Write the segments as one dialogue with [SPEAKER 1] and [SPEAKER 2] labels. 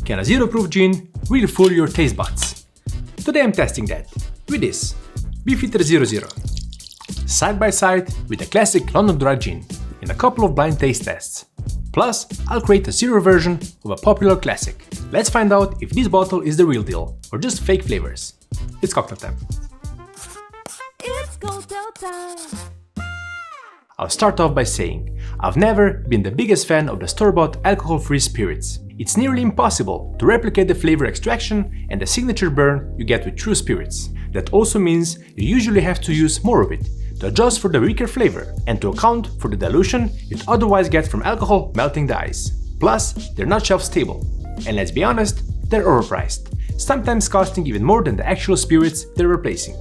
[SPEAKER 1] Can a zero-proof gin really fool your taste buds? Today I'm testing that with this Beefeater 00, side by side with a classic London Dry gin in a couple of blind taste tests. Plus, I'll create a zero version of a popular classic. Let's find out if this bottle is the real deal or just fake flavors. It's cocktail time.
[SPEAKER 2] It's cocktail time.
[SPEAKER 1] I'll start off by saying, I've never been the biggest fan of the store-bought alcohol-free spirits. It's nearly impossible to replicate the flavor extraction and the signature burn you get with true spirits. That also means you usually have to use more of it to adjust for the weaker flavor and to account for the dilution you'd otherwise get from alcohol melting the ice. Plus, they're not shelf-stable. And let's be honest, they're overpriced, sometimes costing even more than the actual spirits they're replacing.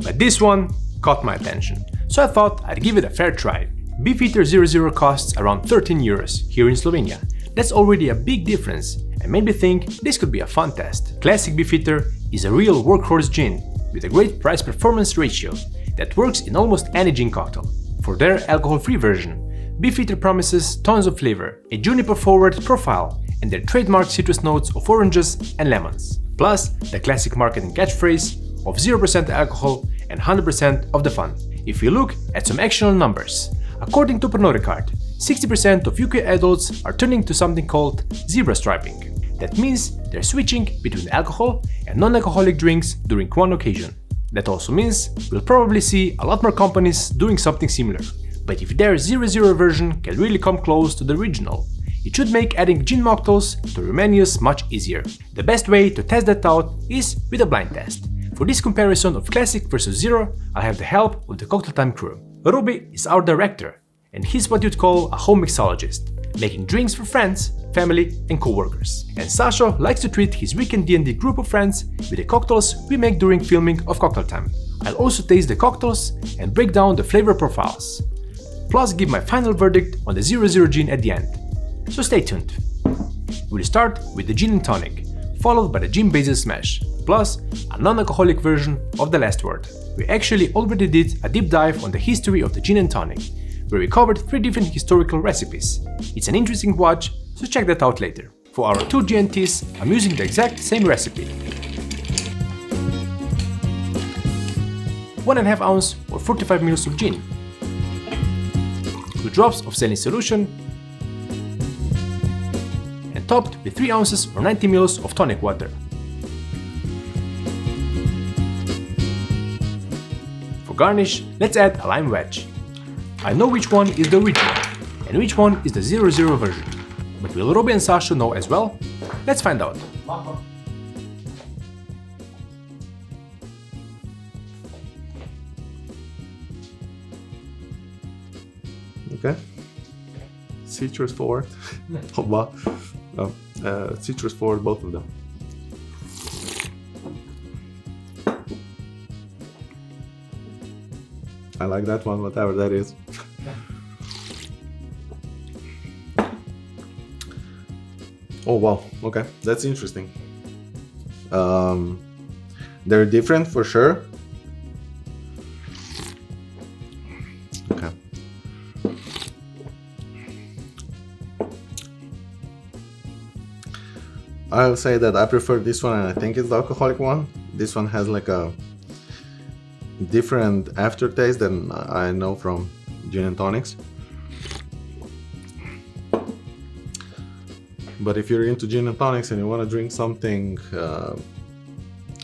[SPEAKER 1] But this one caught my attention, so I thought I'd give it a fair try. Beefeater 00 costs around 13 euros here in Slovenia. That's already a big difference and made me think this could be a fun test. Classic Beefeater is a real workhorse gin with a great price-performance ratio that works in almost any gin cocktail. For their alcohol-free version, Beefeater promises tons of flavor, a juniper-forward profile, and their trademark citrus notes of oranges and lemons. Plus, the classic marketing catchphrase of 0% alcohol and 100% of the fun. If you look at some actual numbers, according to Pernod Ricard, 60% of UK adults are turning to something called zebra striping. That means they're switching between alcohol and non-alcoholic drinks during one occasion. That also means we'll probably see a lot more companies doing something similar. But if their 00 version can really come close to the original, it should make adding gin mocktails to their menus much easier. The best way to test that out is with a blind test. For this comparison of classic versus zero, I have the help of the Cocktail Time crew. Ruben is our director, and he's what you'd call a home mixologist, making drinks for friends, family, and co-workers. And Sasha likes to treat his weekend D&D group of friends with the cocktails we make during filming of Cocktail Time. I'll also taste the cocktails and break down the flavor profiles, plus give my final verdict on the 00 gin at the end. So stay tuned. We'll start with the Gin Tonic, followed by the Gin Basil Smash, plus a non-alcoholic version of the last word. We actually already did a deep dive on the history of the Gin and Tonic, where we covered 3 different historical recipes. It's an interesting watch, so check that out later. For our 2 GNTs, I'm using the exact same recipe. 1.5 ounce or 45 ml of gin, 2 drops of saline solution, and topped with 3 ounces or 90 ml of tonic water. For garnish, let's add a lime wedge. I know which one is the original and which one is the 00 version, but will Ruben and Sasha know as well? Let's find out.
[SPEAKER 3] Okay. Citrus forward. Citrus forward, both of them. I like that one, whatever that is. Oh wow, okay, that's interesting. They're different for sure. Okay. I'll say that I prefer this one, and I think it's the alcoholic one. This one has like a different aftertaste than I know from gin and tonics. But if you're into gin and tonics and you want to drink something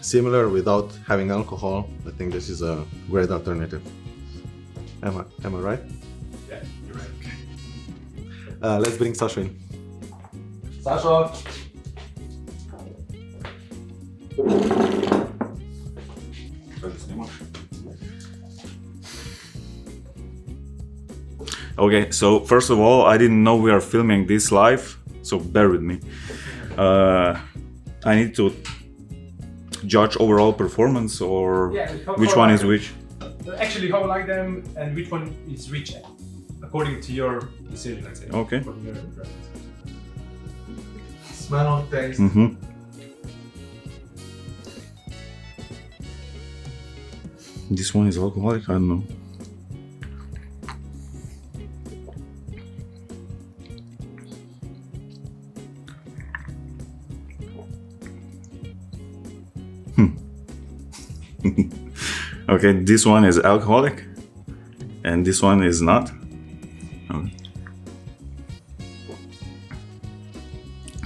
[SPEAKER 3] similar without having alcohol, I think this is a great alternative. Am I right?
[SPEAKER 1] Yeah, you're right.
[SPEAKER 3] Let's bring Sasha in.
[SPEAKER 1] Sasha!
[SPEAKER 4] Okay, so first of all, I didn't know we are filming this live, so bear with me. I need to judge overall performance, or which one is which?
[SPEAKER 1] Actually, how I like them and which one is which, according to your decision, let's say.
[SPEAKER 4] Okay.
[SPEAKER 3] Smell, taste.
[SPEAKER 4] This one is alcoholic, I don't know. Okay, this one is alcoholic, and this one is not. Okay.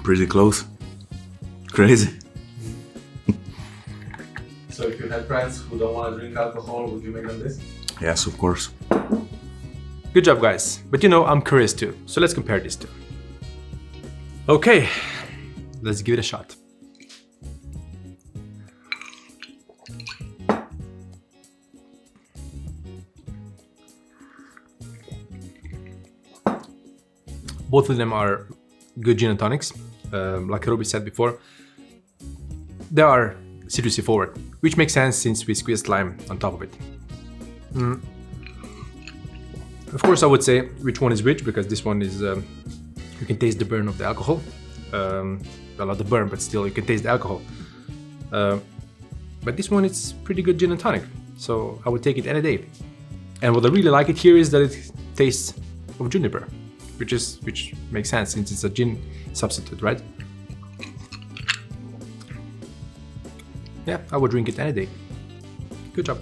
[SPEAKER 4] Pretty close. Crazy.
[SPEAKER 3] So if you had friends who don't want to drink alcohol, would you make them this?
[SPEAKER 4] Yes, of course.
[SPEAKER 1] Good job, guys. But you know, I'm curious too, so let's compare these two. Okay, let's give it a shot. Both of them are good gin and tonics. Like Ruben said before, they are citrusy forward, which makes sense since we squeezed lime on top of it. Of course, I would say which one is which, because this one is, you can taste the burn of the alcohol. Well, not the burn, but still you can taste the alcohol. But this one is pretty good gin and tonic, so I would take it any day. And what I really like it here is that it tastes of juniper, which makes sense since it's a gin substitute, right? Yeah, I would drink it any day. Good job.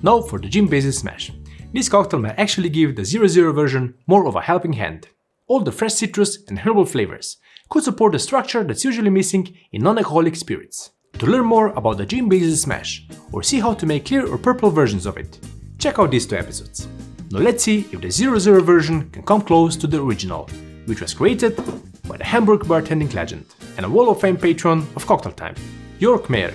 [SPEAKER 1] Now for the Gin Basil Smash. This cocktail may actually give the 0-0 version more of a helping hand. All the fresh citrus and herbal flavors could support the structure that's usually missing in non-alcoholic spirits. To learn more about the Gin Basil Smash or see how to make clear or purple versions of it, check out these 2 episodes. Now let's see if the 0-0 version can come close to the original, which was created by the Hamburg bartending legend and a Wall of Fame patron of Cocktail Time, Omer.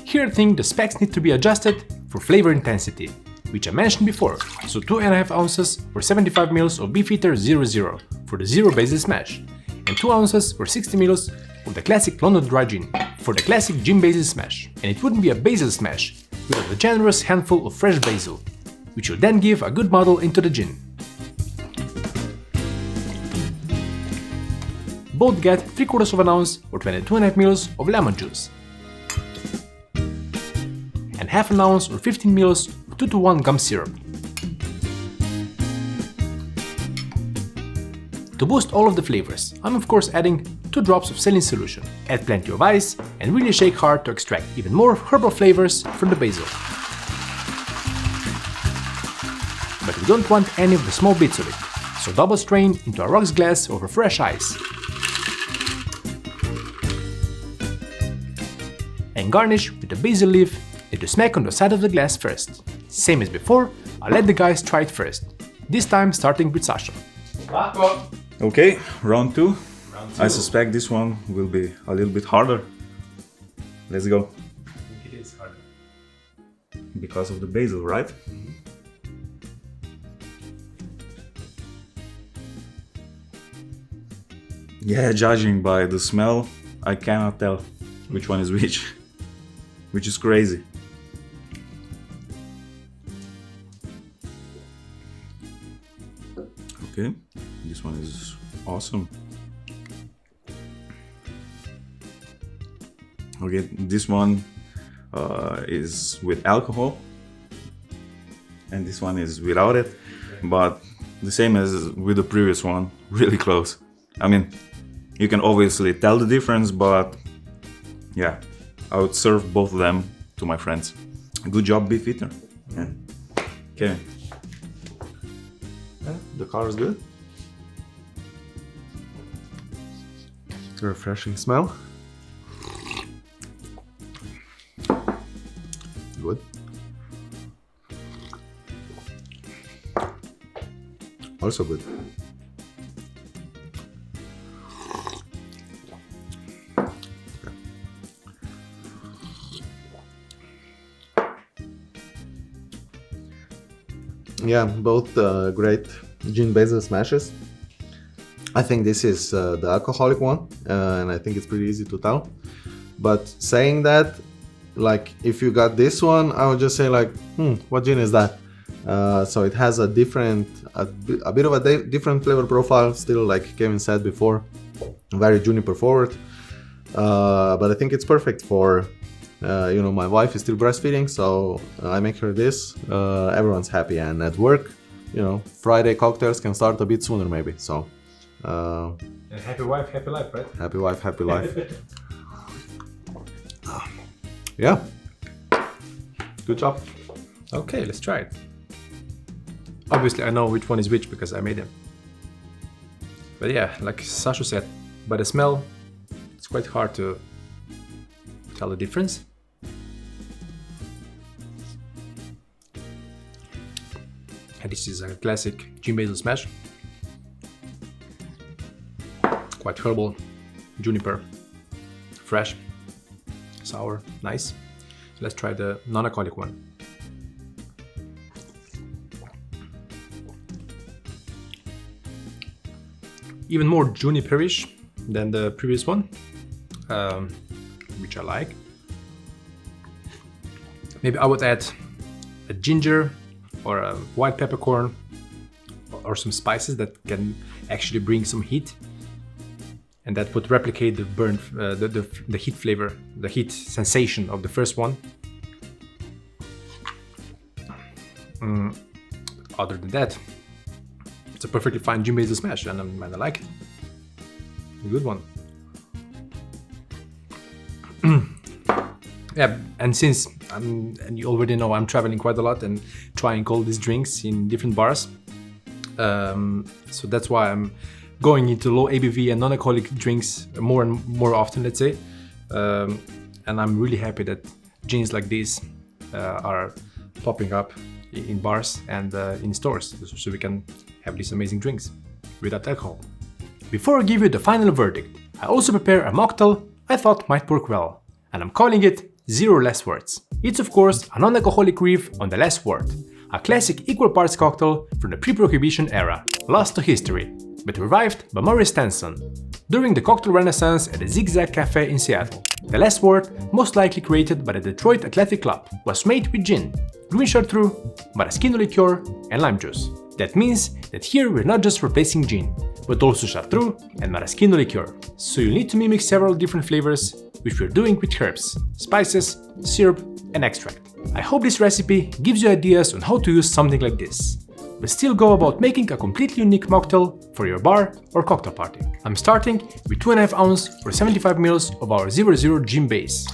[SPEAKER 1] Here I think the specs need to be adjusted for flavor intensity, which I mentioned before, so 2.5 ounces or 75 ml of Beefeater 0-0 for the Zero Basil Smash, and 2 ounces or 60 ml of the classic London Dry Gin for the classic Gin Basil Smash. And it wouldn't be a basil smash without a generous handful of fresh basil, which will then give a good muddle into the gin. Both get 3/4 of an ounce or 22.5 ml of lemon juice, and half an ounce or 15 ml of 2:1 gum syrup. To boost all of the flavors, I'm of course adding 2 drops of saline solution. Add plenty of ice and really shake hard to extract even more herbal flavors from the basil. But we don't want any of the small bits of it, so double strain into a rocks glass over fresh ice. And garnish with a basil leaf that you smack on the side of the glass first. Same as before, I'll let the guys try it first, this time starting with Sasha.
[SPEAKER 4] Okay, round 2. I suspect this one will be a little bit harder. Let's go.
[SPEAKER 1] I think it is harder.
[SPEAKER 4] Because of the basil, right? Yeah, judging by the smell, I cannot tell which one is which is crazy. Okay, this one is awesome. Okay, this one is with alcohol, and this one is without it, but the same as with the previous one, really close. I mean, you can obviously tell the difference, but yeah, I would serve both of them to my friends. Good job, Beefeater. Yeah. Okay. Yeah, the color is good.
[SPEAKER 3] Refreshing smell. Good. Also good. Yeah, both great Gin Basil Smashes. I think this is the alcoholic one, and I think it's pretty easy to tell. But saying that, like, if you got this one, I would just say like, what gin is that? So it has a bit of a different flavor profile, still like Kevin said before, very juniper forward. But I think it's perfect for, my wife is still breastfeeding, so I make her this. Everyone's happy, and at work, Friday cocktails can start a bit sooner maybe. So.
[SPEAKER 1] And happy wife, happy life, right?
[SPEAKER 3] Happy wife, happy life. Yeah. Good job.
[SPEAKER 1] Okay, let's try it. Obviously, I know which one is which because I made them. But yeah, like Sasha said, by the smell, it's quite hard to tell the difference. And this is a classic Gin Basil Smash. Quite herbal, juniper, fresh, sour, nice. Let's try the non-alcoholic one. Even more juniperish than the previous one, which I like. Maybe I would add a ginger or a white peppercorn or some spices that can actually bring some heat, and that would replicate the burnt, the heat flavor, the heat sensation of the first one. Other than that, it's a perfectly fine Gin Basil Smash, and I like it. A good one. Yeah, and since and you already know I'm traveling quite a lot and trying all these drinks in different bars, so that's why I'm going into low ABV and non-alcoholic drinks more and more often, let's say. And I'm really happy that gins like this are popping up in bars and in stores, so we can have these amazing drinks without alcohol. Before I give you the final verdict, I also prepare a mocktail I thought might work well, and I'm calling it Zero Less Words. It's of course a non-alcoholic riff on the last word, a classic equal parts cocktail from the pre-prohibition era, lost to history, but revived by Maurice Stenson during the cocktail renaissance at the Zigzag Cafe in Seattle. The last word, most likely created by the Detroit Athletic Club, was made with gin, green chartreuse, maraschino liqueur, and lime juice. That means that here we're not just replacing gin, but also chartreuse and maraschino liqueur. So you'll need to mimic several different flavors, which we're doing with herbs, spices, syrup, and extract. I hope this recipe gives you ideas on how to use something like this, but still go about making a completely unique mocktail for your bar or cocktail party. I'm starting with 2.5 ounce or 75 ml of our 00 gin base.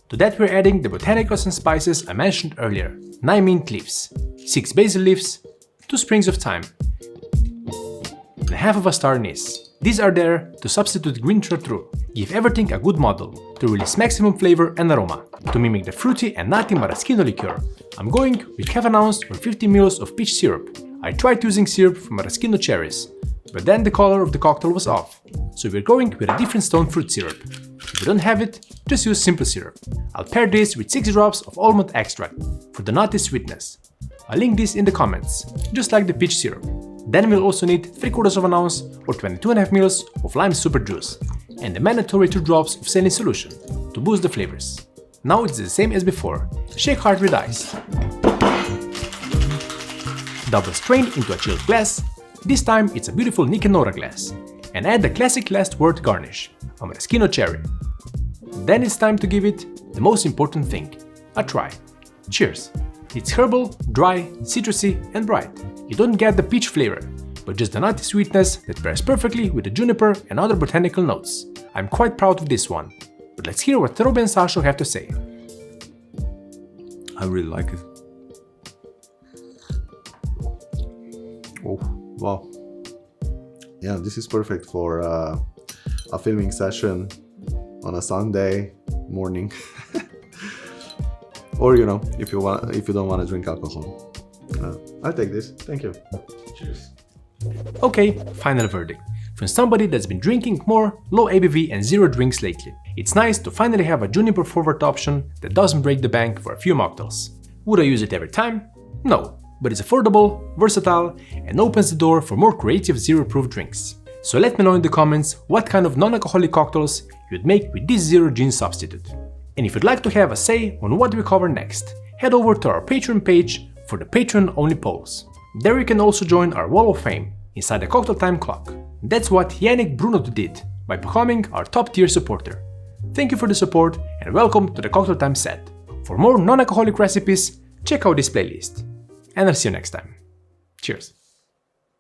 [SPEAKER 1] To that we're adding the botanicals and spices I mentioned earlier, 9 mint leaves, 6 basil leaves, 2 sprigs of thyme, and half of a star anise. These are there to substitute green chartreuse, give everything a good model, to release maximum flavor and aroma. To mimic the fruity and nutty maraschino liqueur, I'm going with half an ounce or 50 ml of peach syrup. I tried using syrup from maraschino cherries, but then the color of the cocktail was off, so we're going with a different stone fruit syrup. If you don't have it, just use simple syrup. I'll pair this with 6 drops of almond extract for the nutty sweetness. I'll link this in the comments, just like the peach syrup. Then we'll also need 3/4 ounce or 22.5 ml of lime super juice and the mandatory 2 drops of saline solution to boost the flavors. Now it's the same as before, shake hard with ice. Double strain into a chilled glass, this time it's a beautiful Nick and Nora glass, and add the classic last word garnish, a maraschino cherry. Then it's time to give it the most important thing, a try. Cheers! It's herbal, dry, citrusy, and bright. You don't get the peach flavor, but just the nutty sweetness that pairs perfectly with the juniper and other botanical notes. I'm quite proud of this one, but let's hear what Ruben and Sasha have to say.
[SPEAKER 4] I really like it.
[SPEAKER 3] Oh, wow. Yeah, this is perfect for a filming session on a Sunday morning. Or, you know, if you don't want to drink alcohol. I'll take this. Thank you. Cheers.
[SPEAKER 1] Okay, final verdict. From somebody that's been drinking more low ABV and zero drinks lately, it's nice to finally have a juniper forward option that doesn't break the bank for a few mocktails. Would I use it every time? No, but it's affordable, versatile, and opens the door for more creative zero-proof drinks. So let me know in the comments what kind of non-alcoholic cocktails you'd make with this zero gin substitute. And if you'd like to have a say on what we cover next, head over to our Patreon page for the Patreon-only polls. There you can also join our Wall of Fame inside the Cocktail Time Clock. That's what Yannick Bruno did by becoming our top-tier supporter. Thank you for the support and welcome to the Cocktail Time set. For more non-alcoholic recipes, check out this playlist. And I'll see you next time. Cheers!